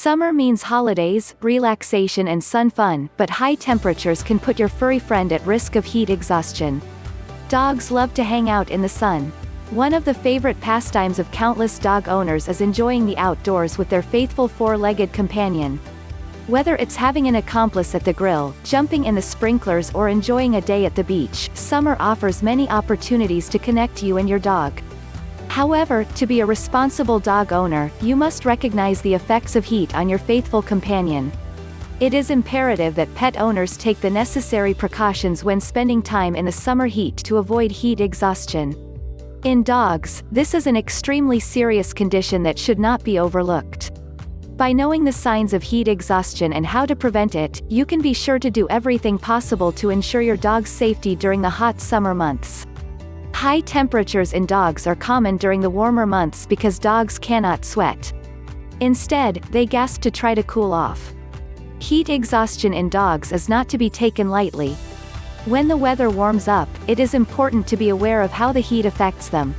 Summer means holidays, relaxation and sun fun, but high temperatures can put your furry friend at risk of heat exhaustion. Dogs love to hang out in the sun. One of the favorite pastimes of countless dog owners is enjoying the outdoors with their faithful four-legged companion. Whether it's having an accomplice at the grill, jumping in the sprinklers or enjoying a day at the beach, summer offers many opportunities to connect you and your dog. However, to be a responsible dog owner, you must recognize the effects of heat on your faithful companion. It is imperative that pet owners take the necessary precautions when spending time in the summer heat to avoid heat exhaustion. In dogs, this is an extremely serious condition that should not be overlooked. By knowing the signs of heat exhaustion and how to prevent it, you can be sure to do everything possible to ensure your dog's safety during the hot summer months. High temperatures in dogs are common during the warmer months because dogs cannot sweat. Instead, they gasp to try to cool off. Heat exhaustion in dogs is not to be taken lightly. When the weather warms up, it is important to be aware of how the heat affects them.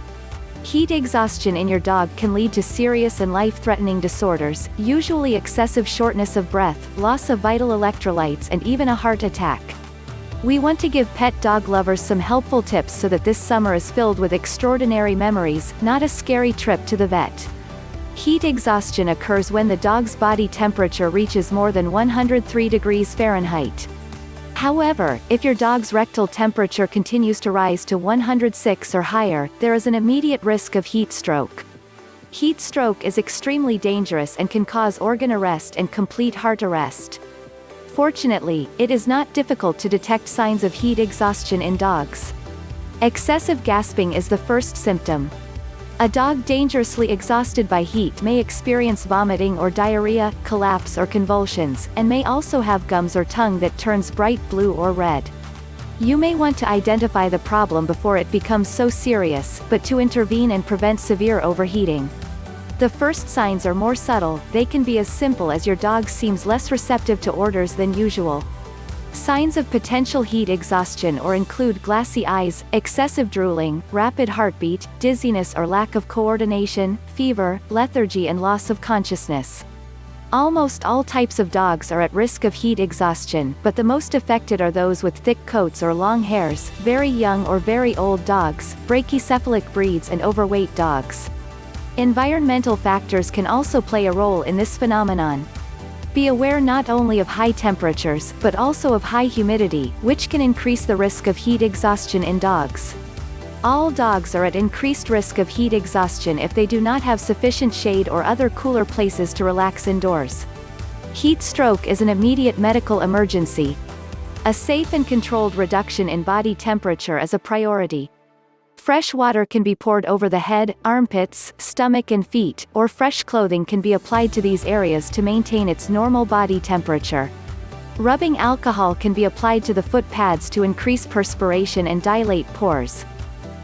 Heat exhaustion in your dog can lead to serious and life-threatening disorders, usually excessive shortness of breath, loss of vital electrolytes and even a heart attack. We want to give pet dog lovers some helpful tips so that this summer is filled with extraordinary memories, not a scary trip to the vet. Heat exhaustion occurs when the dog's body temperature reaches more than 103 degrees Fahrenheit. However, if your dog's rectal temperature continues to rise to 106 or higher, there is an immediate risk of heat stroke. Heat stroke is extremely dangerous and can cause organ arrest and complete heart arrest. Fortunately, it is not difficult to detect signs of heat exhaustion in dogs. Excessive gasping is the first symptom. A dog dangerously exhausted by heat may experience vomiting or diarrhea, collapse or convulsions, and may also have gums or tongue that turns bright blue or red. You may want to identify the problem before it becomes so serious, but to intervene and prevent severe overheating. The first signs are more subtle. They can be as simple as your dog seems less receptive to orders than usual. Signs of potential heat exhaustion or include glassy eyes, excessive drooling, rapid heartbeat, dizziness or lack of coordination, fever, lethargy and loss of consciousness. Almost all types of dogs are at risk of heat exhaustion, but the most affected are those with thick coats or long hairs, very young or very old dogs, brachycephalic breeds and overweight dogs. Environmental factors can also play a role in this phenomenon. Be aware not only of high temperatures, but also of high humidity, which can increase the risk of heat exhaustion in dogs. All dogs are at increased risk of heat exhaustion if they do not have sufficient shade or other cooler places to relax indoors. Heat stroke is an immediate medical emergency. A safe and controlled reduction in body temperature is a priority. Fresh water can be poured over the head, armpits, stomach and feet, or fresh clothing can be applied to these areas to maintain its normal body temperature. Rubbing alcohol can be applied to the foot pads to increase perspiration and dilate pores.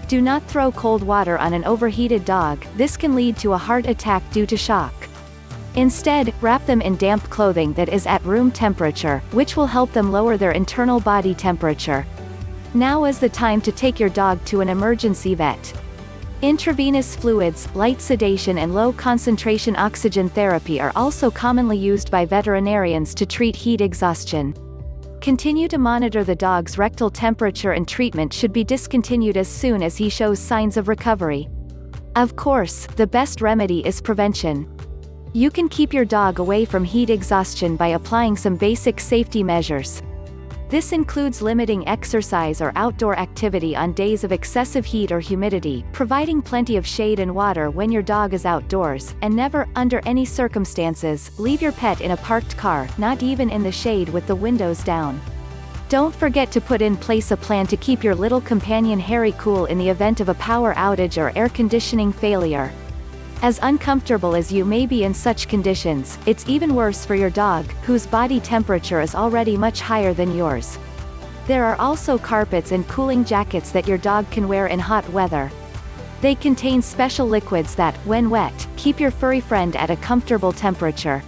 Do not throw cold water on an overheated dog, this can lead to a heart attack due to shock. Instead, wrap them in damp clothing that is at room temperature, which will help them lower their internal body temperature. Now is the time to take your dog to an emergency vet. Intravenous fluids, light sedation and low-concentration oxygen therapy are also commonly used by veterinarians to treat heat exhaustion. Continue to monitor the dog's rectal temperature and treatment should be discontinued as soon as he shows signs of recovery. Of course, the best remedy is prevention. You can keep your dog away from heat exhaustion by applying some basic safety measures. This includes limiting exercise or outdoor activity on days of excessive heat or humidity, providing plenty of shade and water when your dog is outdoors, and never, under any circumstances, leave your pet in a parked car, not even in the shade with the windows down. Don't forget to put in place a plan to keep your little companion Harry cool in the event of a power outage or air conditioning failure. As uncomfortable as you may be in such conditions, it's even worse for your dog, whose body temperature is already much higher than yours. There are also carpets and cooling jackets that your dog can wear in hot weather. They contain special liquids that, when wet, keep your furry friend at a comfortable temperature.